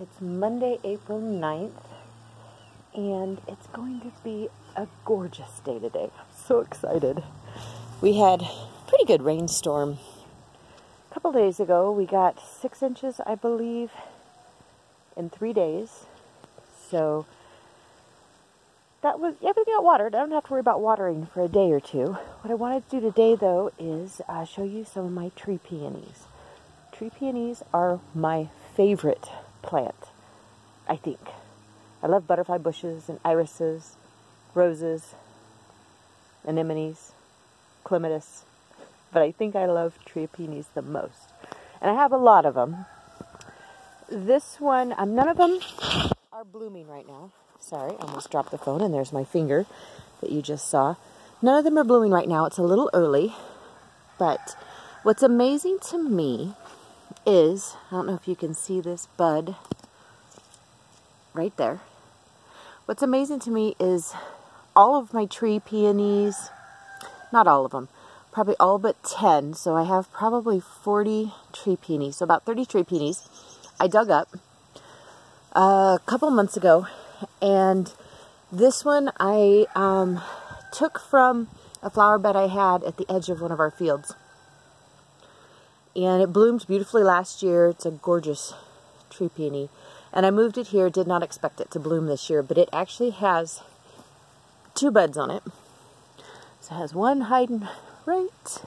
It's Monday, April 9th, and it's going to be a gorgeous day today. I'm so excited. We had a pretty good rainstorm a couple days ago. We got 6 inches, I believe, in 3 days. So that was, everything got watered. I don't have to worry about watering for a day or two. What I wanted to do today, though, is show you some of my tree peonies. Tree peonies are my favorite plant, I think. I love butterfly bushes and irises, roses, anemones, clematis, but I think I love tree peonies the most. And I have a lot of them. This one, none of them are blooming right now. Sorry, I almost dropped the phone, and there's my finger that you just saw. None of them are blooming right now. It's a little early, but what's amazing to me is, I don't know if you can see this bud right there. What's amazing to me is all of my tree peonies, not all of them, probably all but 10, so I have probably 40 tree peonies, so about 30 tree peonies I dug up a couple months ago, and this one I took from a flower bed I had at the edge of one of our fields. And it bloomed beautifully last year. It's a gorgeous tree peony. And I moved it here. Did not expect it to bloom this year, but it actually has 2 buds on it. So it has one hiding right.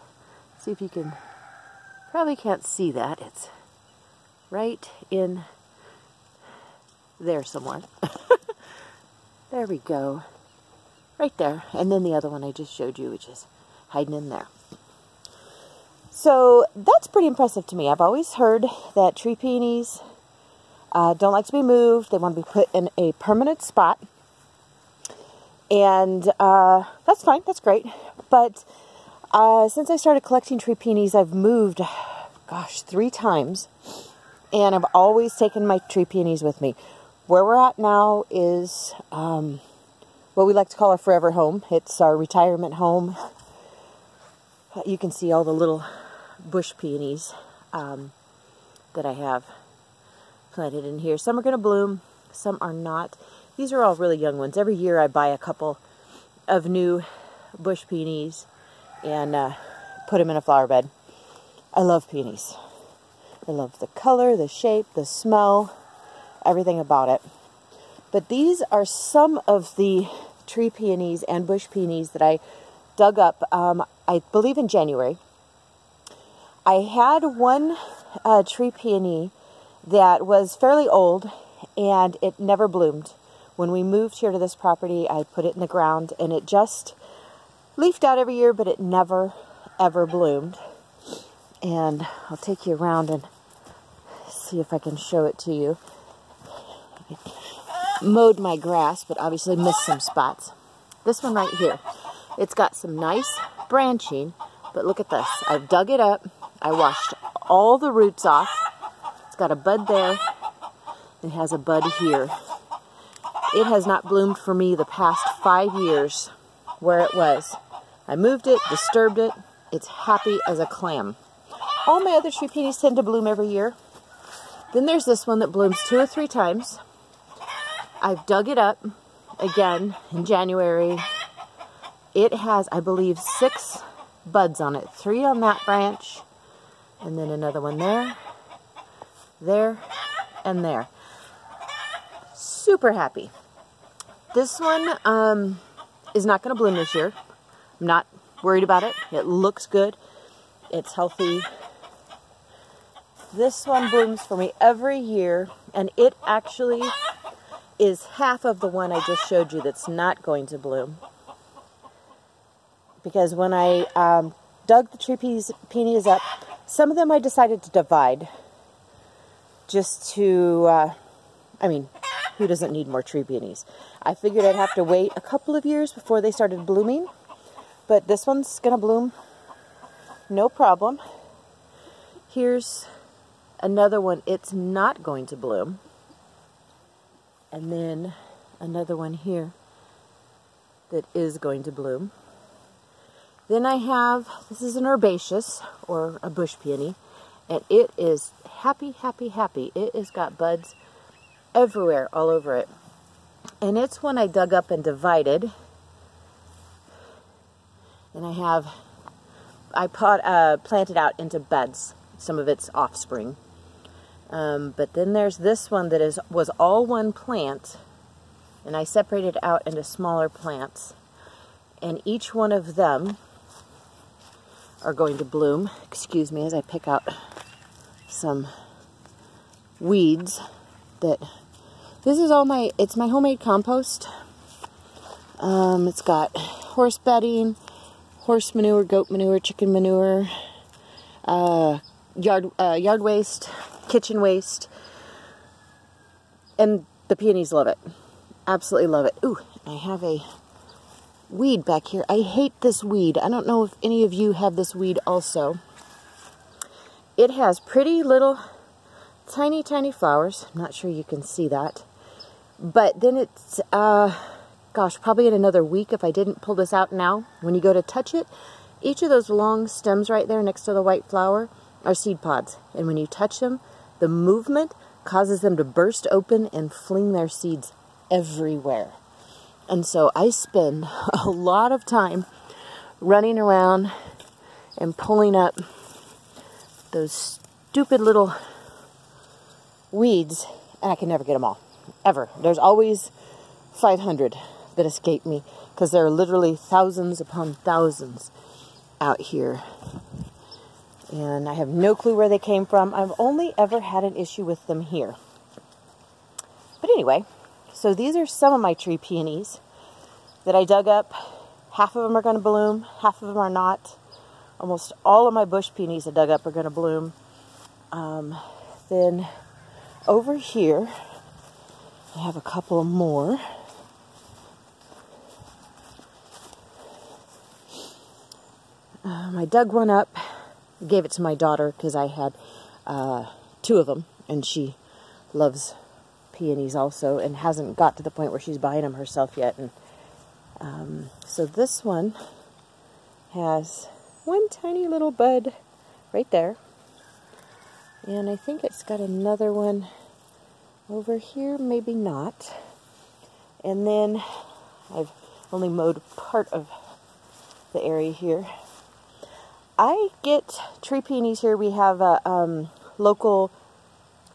See if you can, probably can't see that. It's right in there somewhere. There we go. Right there. And then the other one I just showed you, which is hiding in there. So that's pretty impressive to me. I've always heard that tree peonies don't like to be moved. They want to be put in a permanent spot. And that's fine. That's great. But since I started collecting tree peonies, I've moved, gosh, 3 times. And I've always taken my tree peonies with me. Where we're at now is what we like to call our forever home. It's our retirement home. You can see all the little bush peonies that I have planted in here. Some are going to bloom, some are not. These are all really young ones. Every year I buy a couple of new bush peonies and put them in a flower bed. I love peonies. I love the color, the shape, the smell, everything about it. But these are some of the tree peonies and bush peonies that I dug up, I believe in January. I had one tree peony that was fairly old and it never bloomed. When we moved here to this property, I put it in the ground and it just leafed out every year, but it never ever bloomed. And I'll take you around and see if I can show it to you. Mowed my grass, but obviously missed some spots. This one right here, it's got some nice branching, but look at this. I've dug it up. I washed all the roots off. It's got a bud there. It has a bud here. It has not bloomed for me the past 5 years where it was. I moved it, disturbed it. It's happy as a clam. All my other tree peonies tend to bloom every year. Then there's this one that blooms 2 or 3 times. I've dug it up again in January. It has, I believe, 6 buds on it. 3 on that branch, and then another one there, there, and there. Super happy. This one is not going to bloom this year. I'm not worried about it. It looks good. It's healthy. This one blooms for me every year, and it actually is half of the one I just showed you that's not going to bloom. Because when I dug the tree peonies up, some of them I decided to divide. Just to, I mean, who doesn't need more tree peonies? I figured I'd have to wait a couple of years before they started blooming. But this one's going to bloom no problem. Here's another one. It's not going to bloom. And then another one here that is going to bloom. Then I have, this is an herbaceous, or a bush peony, and it is happy, happy, happy. It has got buds everywhere, all over it. And it's one I dug up and divided. And I planted out into beds, some of its offspring. But then there's this one that was all one plant, and I separated out into smaller plants. And each one of them are going to bloom. Excuse me as I pick out some weeds that, this is all it's my homemade compost. It's got horse bedding, horse manure, goat manure, chicken manure, yard waste, kitchen waste, and the peonies love it. Absolutely love it. Ooh, I have a weed back here. I hate this weed. I don't know if any of you have this weed also. It has pretty little tiny flowers. I'm not sure you can see that. But then it's, gosh, probably in another week if I didn't pull this out now. When you go to touch it, each of those long stems right there next to the white flower are seed pods. And when you touch them, the movement causes them to burst open and fling their seeds everywhere. And so I spend a lot of time running around and pulling up those stupid little weeds, and I can never get them all. Ever. There's always 500 that escape me, because there are literally thousands upon thousands out here. And I have no clue where they came from. I've only ever had an issue with them here. But anyway, so these are some of my tree peonies that I dug up. Half of them are going to bloom, half of them are not. Almost all of my bush peonies I dug up are going to bloom. Then over here, I have a couple more. I dug one up, gave it to my daughter because I had 2 of them, and she loves peonies also and hasn't got to the point where she's buying them herself yet. And so this one has one tiny little bud right there, and I think it's got another one over here, maybe not. And then I've only mowed part of the area here. I get tree peonies here. We have a local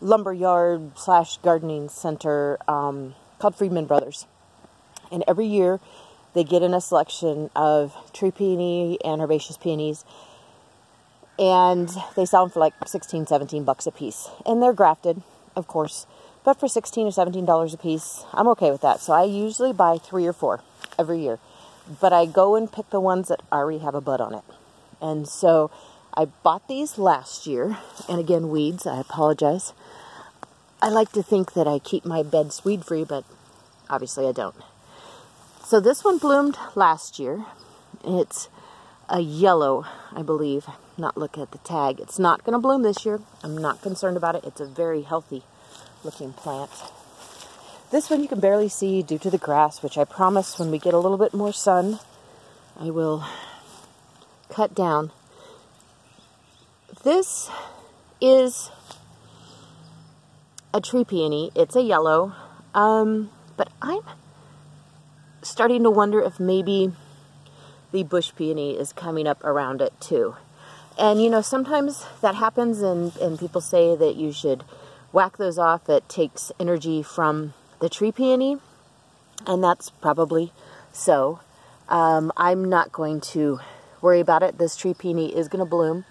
lumber yard / gardening center called Freedman Brothers. And every year they get in a selection of tree peony and herbaceous peonies. And they sell them for like 16, 17 bucks a piece. And they're grafted, of course. But for $16 or $17 a piece, I'm okay with that. So I usually buy 3 or 4 every year. But I go and pick the ones that already have a bud on it. And so I bought these last year. And again, weeds, I apologize. I like to think that I keep my beds weed-free, but obviously I don't. So this one bloomed last year. It's a yellow, I believe. Not looking at the tag. It's not going to bloom this year. I'm not concerned about it. It's a very healthy looking plant. This one you can barely see due to the grass, which I promise when we get a little bit more sun, I will cut down. This is a tree peony. It's a yellow, but I'm starting to wonder if maybe the bush peony is coming up around it too. And you know, sometimes that happens, and people say that you should whack those off. It takes energy from the tree peony, and that's probably so. I'm not going to worry about it. This tree peony is going to bloom.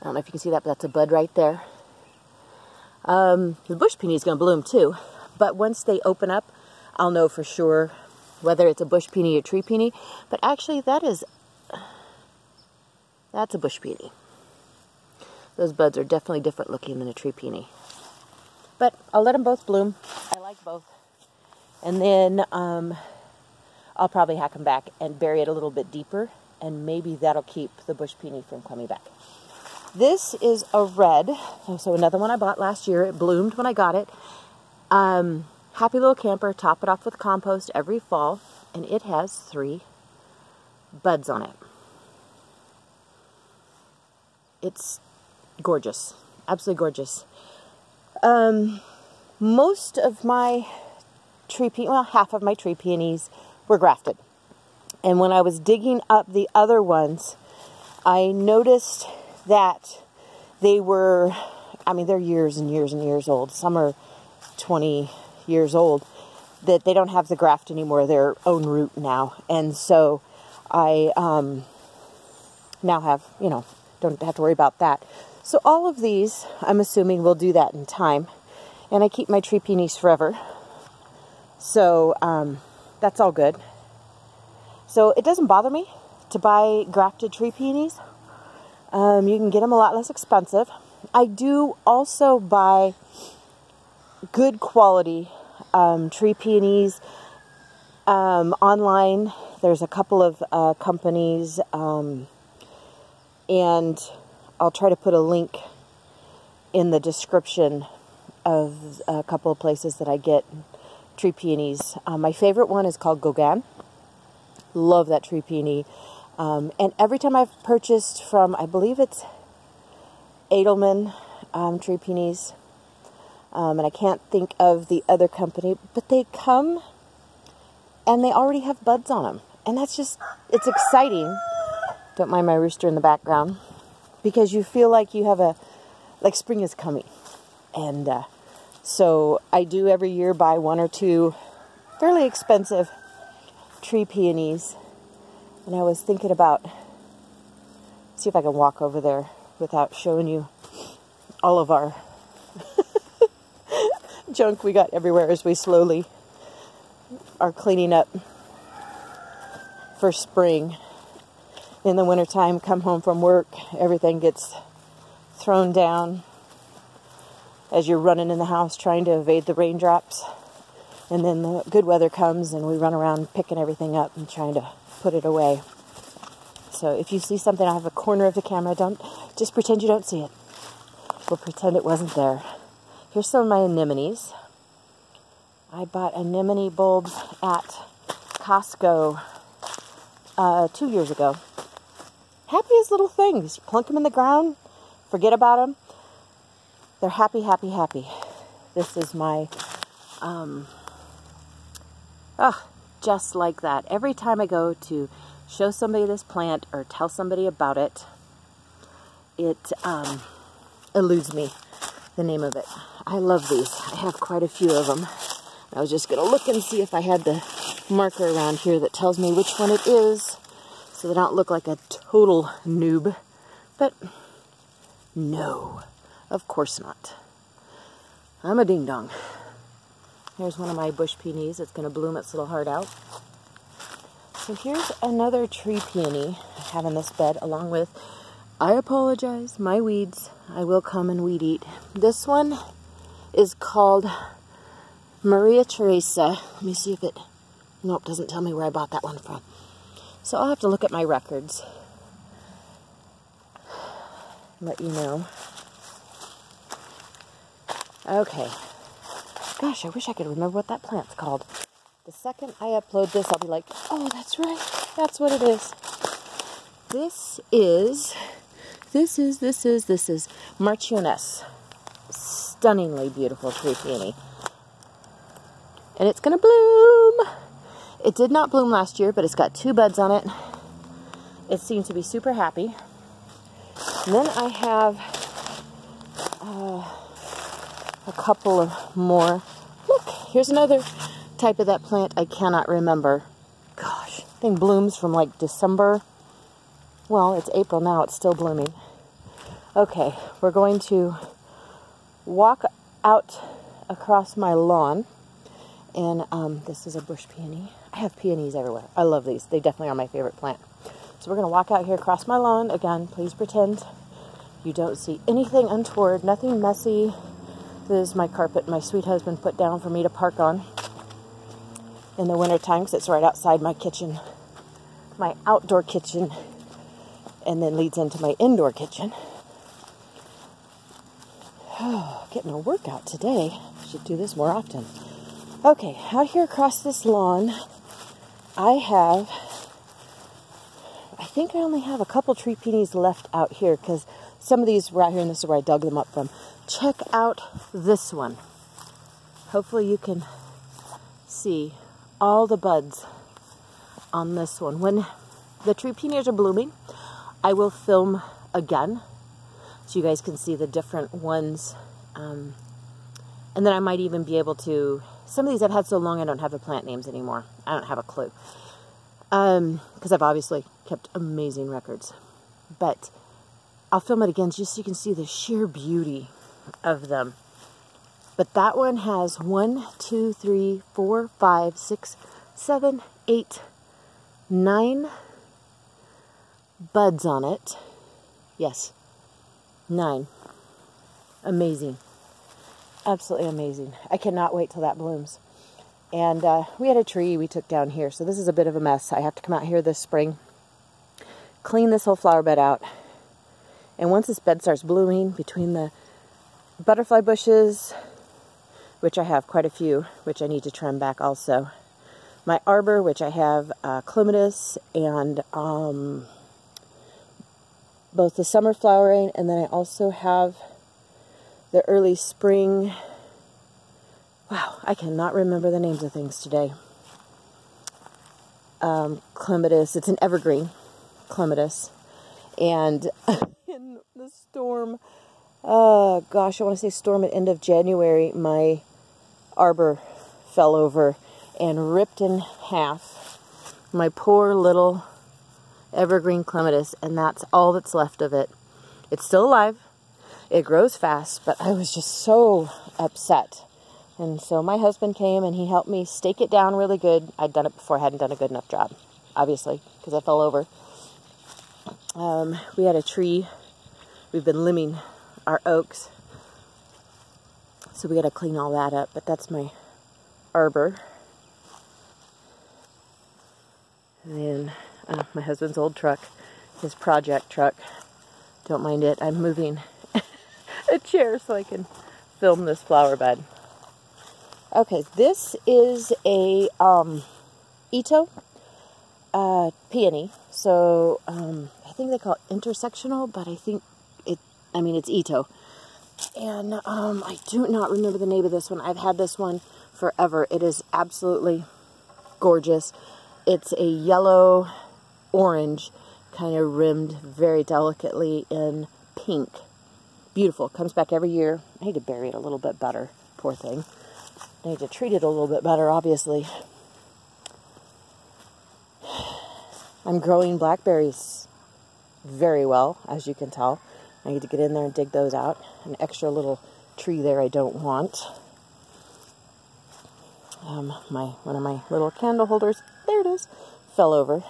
I don't know if you can see that, but that's a bud right there. The bush peony is going to bloom too, but once they open up, I'll know for sure whether it's a bush peony or tree peony. But actually, that's a bush peony. Those buds are definitely different looking than a tree peony. But I'll let them both bloom. I like both. And then I'll probably hack them back and bury it a little bit deeper, and maybe that'll keep the bush peony from coming back. This is a red, so another one I bought last year. It bloomed when I got it. Happy little camper, top it off with compost every fall, and it has 3 buds on it. It's gorgeous, absolutely gorgeous. most of my half of my tree peonies were grafted. And when I was digging up the other ones, I noticed that they were, they're years and years and years old. Some are 20 years old, that they don't have the graft anymore, their own root now. And so I now have, don't have to worry about that. So all of these, I'm assuming, will do that in time. And I keep my tree peonies forever. So that's all good. So it doesn't bother me to buy grafted tree peonies. You can get them a lot less expensive. I do also buy good quality tree peonies online. There's a couple of companies, and I'll try to put a link in the description of a couple of places that I get tree peonies. My favorite one is called Gauguin. Love that tree peony. And every time I've purchased from, I believe it's Edelman tree peonies, and I can't think of the other company, but they come and they already have buds on them. And that's just, it's exciting. Don't mind my rooster in the background, because you feel like you have like spring is coming. And so I do every year buy 1 or 2 fairly expensive tree peonies. And I was thinking about, see if I can walk over there without showing you all of our junk we got everywhere as we slowly are cleaning up for spring. In the wintertime, come home from work, everything gets thrown down as you're running in the house trying to evade the raindrops. And then the good weather comes and we run around picking everything up and trying to put it away. So if you see something out of the corner of the camera, don't just pretend you don't see it. We'll pretend it wasn't there. Here's some of my anemones. I bought anemone bulbs at Costco 2 years ago. Happy as little things. You plunk them in the ground, forget about them. They're happy, happy, happy. This is my, just like that. Every time I go to show somebody this plant or tell somebody about it, it eludes me the name of it. I love these. I have quite a few of them. I was just going to look and see if I had the marker around here that tells me which one it is, so that I don't look like a total noob. But no, of course not. I'm a ding-dong. Here's one of my bush peonies. It's going to bloom its little heart out. So here's another tree peony I have in this bed, along with, I apologize, my weeds. I will come and weed eat. This one is called Maria Teresa. Let me see if it, nope, doesn't tell me where I bought that one from. So I'll have to look at my records. Let you know. Okay. Gosh, I wish I could remember what that plant's called. The second I upload this, I'll be like, oh, that's right. That's what it is. This is Marchioness. Stunningly beautiful tree peony. And it's going to bloom. It did not bloom last year, but it's got 2 buds on it. It seems to be super happy. And then I have a couple of more. Look, here's another type of that plant I cannot remember. Gosh, thing blooms from like December. Well, it's April now. It's still blooming. Okay, we're going to walk out across my lawn. And this is a bush peony. I have peonies everywhere. I love these. They definitely are my favorite plant. So we're going to walk out here across my lawn. Again, please pretend you don't see anything untoward, nothing messy. This is my carpet my sweet husband put down for me to park on in the wintertime, because it's right outside my kitchen, my outdoor kitchen, and then leads into my indoor kitchen. Oh, getting a workout today. Should do this more often. Okay, out here across this lawn, I think I only have a couple tree peonies left out here, because some of these were out here, and this is where I dug them up from. Check out this one. hopefully you can see all the buds on this one. When the tree peonies are blooming, I will film again so you guys can see the different ones. And then I might even be able to, some of these I've had so long I don't have the plant names anymore. I don't have a clue. Because I've obviously kept amazing records. But I'll film it again just so you can see the sheer beauty of them. But that one has 1, 2, 3, 4, 5, 6, 7, 8, 9 buds on it. Yes, 9. Amazing. Absolutely amazing. I cannot wait till that blooms. And we had a tree we took down here, so this is a bit of a mess. I have to come out here this spring, clean this whole flower bed out. And once this bed starts blooming, between the butterfly bushes, which I have quite a few, which I need to trim back also, my arbor, which I have clematis and both the summer flowering, and then I also have the early spring. Wow, I cannot remember the names of things today. Clematis, it's an evergreen clematis. And in the storm, gosh, I want to say storm at end of January, my arbor fell over and ripped in half my poor little evergreen clematis, and that's all that's left of it. It's still alive. It grows fast, but I was just so upset. And so my husband came and he helped me stake it down really good. I'd done it before, I hadn't done a good enough job, obviously, because I fell over. We had a tree. We've been limbing our oaks, so we got to clean all that up. But that's my arbor. And then my husband's old truck, his project truck. Don't mind it. I'm moving a chair so I can film this flower bed. Okay, this is a Ito peony. So I think they call it intersectional, but I think it's Ito. And I do not remember the name of this one. I've had this one forever. It is absolutely gorgeous. It's a yellow orange, kind of rimmed very delicately in pink. Beautiful. Comes back every year. I need to bury it a little bit better. Poor thing. I need to treat it a little bit better, obviously. I'm growing blackberries very well, as you can tell. I need to get in there and dig those out. An extra little tree there I don't want. One of my little candle holders, there it is, fell over.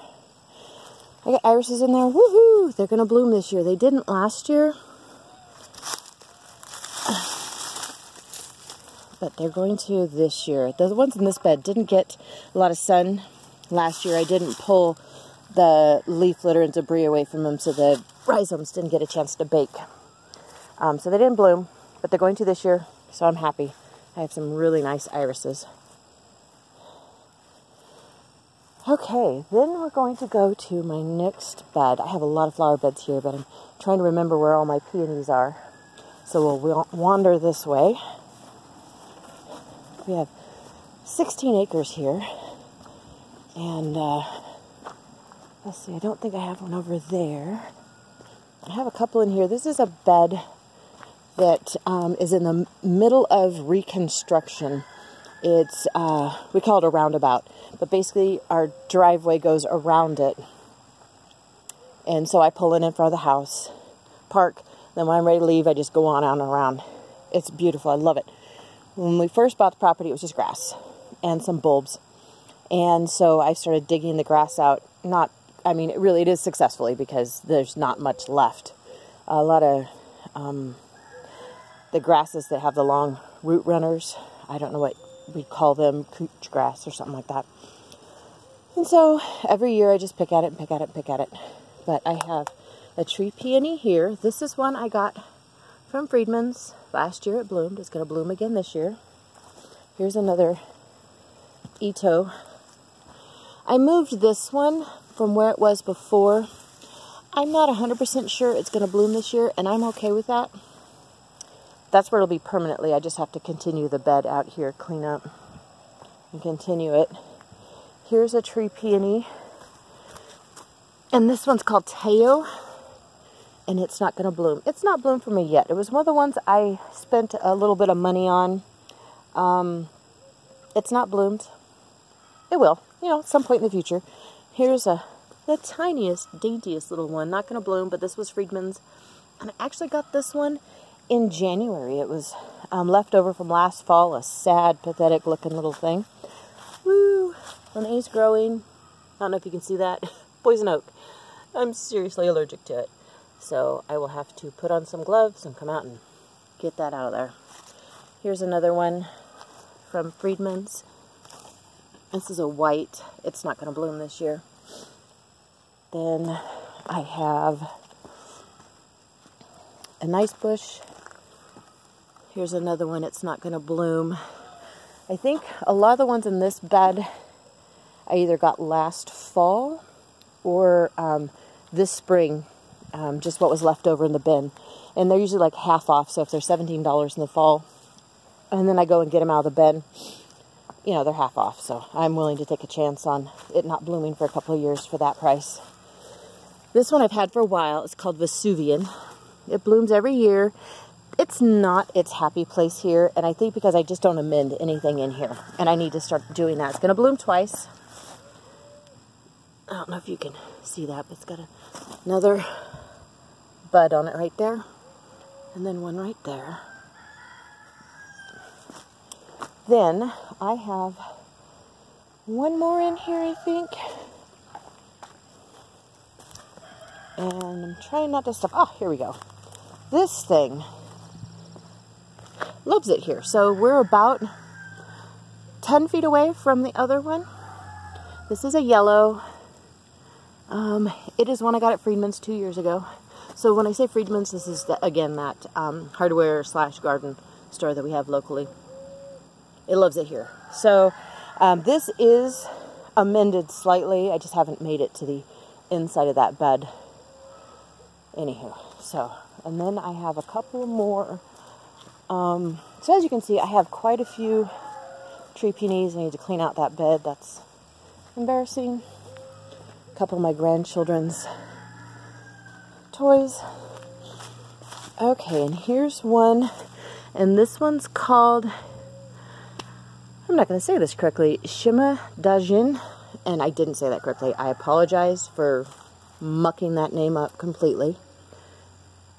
I got irises in there. Woohoo! They're going to bloom this year. They didn't last year, but they're going to this year. The ones in this bed didn't get a lot of sun last year. I didn't pull the leaf litter and debris away from them, so the rhizomes didn't get a chance to bake. So they didn't bloom, but they're going to this year, so I'm happy. I have some really nice irises. Okay, then we're going to go to my next bed. I have a lot of flower beds here, but I'm trying to remember where all my peonies are. So we'll wander this way. We have 16 acres here. And let's see, I don't think I have one over there. I have a couple in here. This is a bed that is in the middle of reconstruction. It's, we call it a roundabout, but basically our driveway goes around it. And so I pull in front of the house, park, then when I'm ready to leave, I just go on and around. It's beautiful. I love it. When we first bought the property, it was just grass and some bulbs. And so I started digging the grass out. It is successfully because there's not much left. A lot of the grasses that have the long root runners, I don't know what we call them, cooch grass or something like that. And so every year I just pick at it and pick at it and pick at it. But I have a tree peony here. This is one I got from Friedman's. Last year it bloomed. It's going to bloom again this year. Here's another Ito. I moved this one from where it was before. I'm not 100% sure it's going to bloom this year, and I'm okay with that. that's where it'll be permanently. I just have to continue the bed out here, clean up, and continue it. Here's a tree peony. And this one's called Teo. And it's not going to bloom. It's not bloomed for me yet. It was one of the ones I spent a little bit of money on. It's not bloomed. It will, you know, at some point in the future. Here's the tiniest, daintiest little one. Not going to bloom, but this was Friedman's. And I actually got this one in January. It was left over from last fall. A sad, pathetic looking little thing. Woo! Renee's growing. I don't know if you can see that. Poison oak. I'm seriously allergic to it. So I will have to put on some gloves and come out and get that out of there. Here's another one from Friedman's. This is a white. It's not going to bloom this year. Then I have a nice bush. Here's another one. It's not going to bloom. I think a lot of the ones in this bed I either got last fall or this spring. Just what was left over in the bin. And they're usually like half off, so if they're $17 in the fall, and then I go and get them out of the bin, you know, they're half off. So I'm willing to take a chance on it not blooming for a couple of years for that price. This one I've had for a while. It's called Vesuvian. It blooms every year. It's not its happy place here, and I think because I just don't amend anything in here, and I need to start doing that. It's going to bloom twice. I don't know if you can see that, but it's got another bud on it right there, and then one right there. Then I have one more in here, I think, and I'm trying not to stop. Oh, here we go. This thing loves it here. So we're about 10 feet away from the other one. This is a yellow. It is one I got at Friedman's 2 years ago. So when I say Friedman's, this is, again, that hardware / garden store that we have locally. It loves it here. So this is amended slightly. I just haven't made it to the inside of that bed. Anywho, so, and then I have a couple more. So as you can see, I have quite a few tree peonies. I need to clean out that bed. That's embarrassing. A couple of my grandchildren's toys. Okay, and here's one, and this one's called, I'm not going to say this correctly, Shima Dajin, and I didn't say that correctly. I apologize for mucking that name up completely.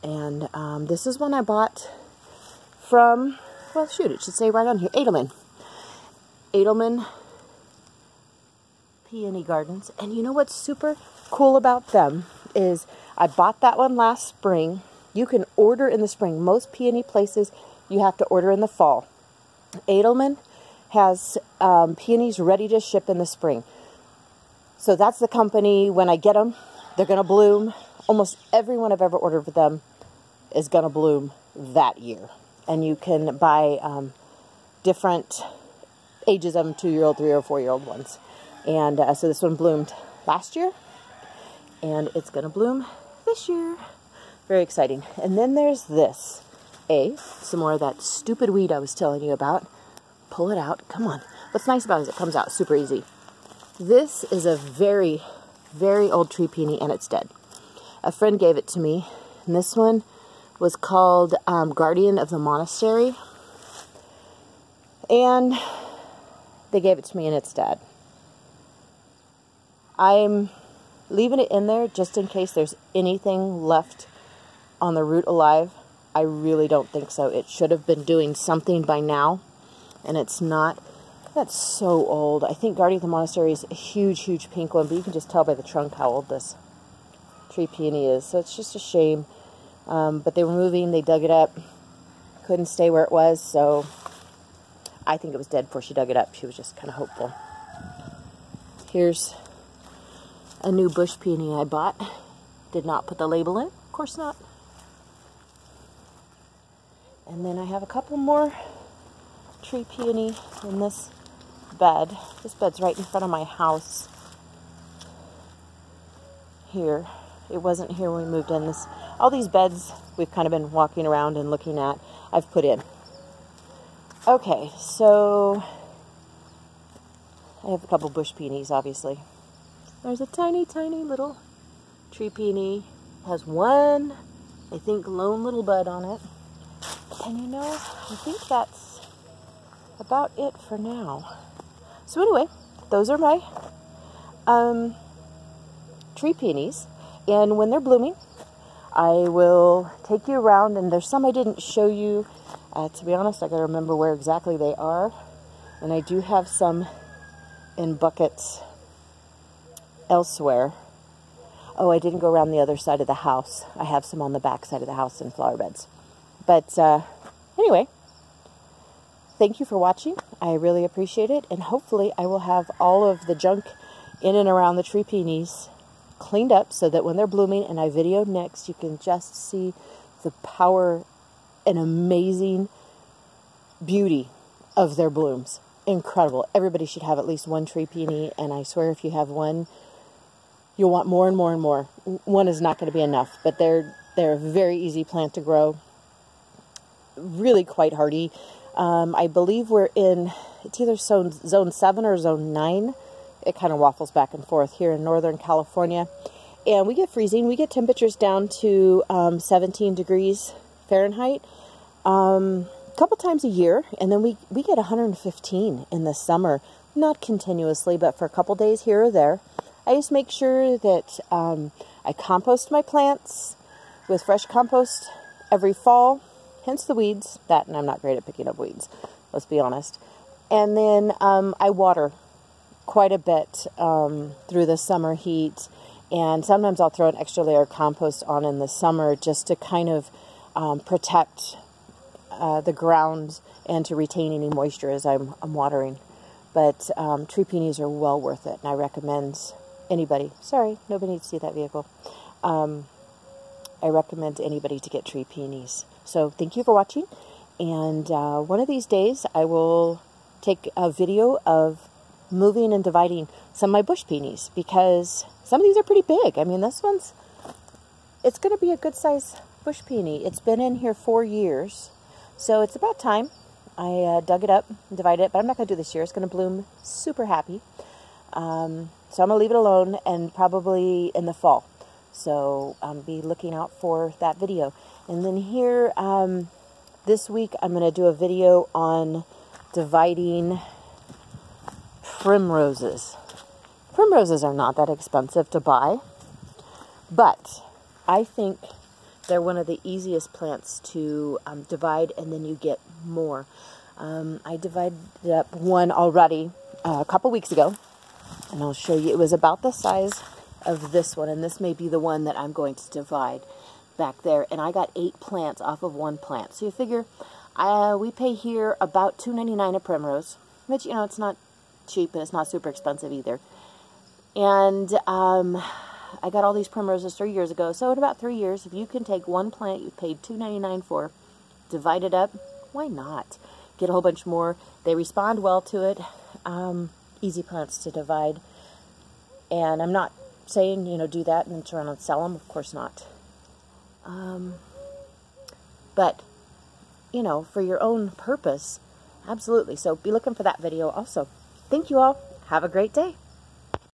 And this is one I bought from, well, shoot, it should say right on here, Edelman. Edelman Peony Gardens. And you know what's super cool about them is I bought that one last spring. You can order in the spring. Most peony places you have to order in the fall. Edelman has peonies ready to ship in the spring. So that's the company. When I get them, they're going to bloom. Almost everyone I've ever ordered for them is going to bloom that year. And you can buy different ages of them, 2-year-old, 3- or 4-year-old ones. And so this one bloomed last year, and it's going to bloom this year. Very exciting. And then there's this. Some more of that stupid weed I was telling you about. Pull it out. Come on. What's nice about it is it comes out super easy. This is a very, very old tree peony, and it's dead. A friend gave it to me, and this one was called Guardian of the Monastery. And they gave it to me, and it's dead. I'm leaving it in there just in case there's anything left on the root alive. I really don't think so. It should have been doing something by now, and it's not. That's so old. I think Guardian of the Monastery is a huge, huge pink one, but you can just tell by the trunk how old this tree peony is. So it's just a shame. But they were moving. They dug it up. Couldn't stay where it was, so I think it was dead before she dug it up. She was just kind of hopeful. Here's a new bush peony I bought. Did not put the label in. Of course not. And then I have a couple more tree peony in this bed. This bed's right in front of my house. Here. It wasn't here when we moved in. All these beds we've kind of been walking around and looking at. I've put in. Okay, so I have a couple bush peonies, obviously. There's a tiny, tiny little tree peony. It has one, I think, lone little bud on it. And you know, I think that's about it for now. So anyway, those are my tree peonies. And when they're blooming, I will take you around. And there's some I didn't show you. To be honest, I gotta remember where exactly they are. And I do have some in buckets elsewhere. Oh, I didn't go around the other side of the house. I have some on the back side of the house in flower beds. But anyway, thank you for watching. I really appreciate it. And hopefully I will have all of the junk in and around the tree peonies cleaned up so that when they're blooming and I video next, you can just see the power and amazing beauty of their blooms. Incredible. Everybody should have at least one tree peony, and I swear if you have one, you'll want more and more and more. One is not going to be enough, but they're a very easy plant to grow. Really quite hardy. I believe we're in, it's either zone 7 or zone 9. It kind of waffles back and forth here in Northern California. And we get freezing. We get temperatures down to 17 degrees Fahrenheit a couple times a year. And then we get 115 in the summer. Not continuously, but for a couple days here or there. I just make sure that I compost my plants with fresh compost every fall. Hence the weeds. That, and I'm not great at picking up weeds. Let's be honest. And then I water quite a bit through the summer heat, and sometimes I'll throw an extra layer of compost on in the summer just to kind of protect the ground and to retain any moisture as I'm watering. But tree peonies are well worth it, and I recommend anybody, sorry, nobody needs to see that vehicle. I recommend anybody to get tree peonies. So thank you for watching, and one of these days I will take a video of moving and dividing some of my bush peonies, because some of these are pretty big. I mean, this one's, it's going to be a good size bush peony. It's been in here 4 years, so it's about time I dug it up and divided it, but I'm not going to do this year. It's going to bloom super happy. So I'm going to leave it alone, and probably in the fall. So be looking out for that video. And then here, this week, I'm going to do a video on dividing primroses. Primroses are not that expensive to buy, but I think they're one of the easiest plants to divide, and then you get more. I divided up one already a couple weeks ago, and I'll show you. It was about the size of this one, and this may be the one that I'm going to divide back there. And I got 8 plants off of one plant. So you figure we pay here about $2.99 a primrose, which, you know, it's not cheap, and it's not super expensive either. And I got all these primroses 3 years ago. So in about 3 years, if you can take one plant you paid $2.99 for, divide it up, why not? Get a whole bunch more. They respond well to it. Easy plants to divide. And I'm not saying, you know, do that and then turn around and sell them. Of course not. But, you know, for your own purpose, absolutely. So be looking for that video also. Thank you all. Have a great day.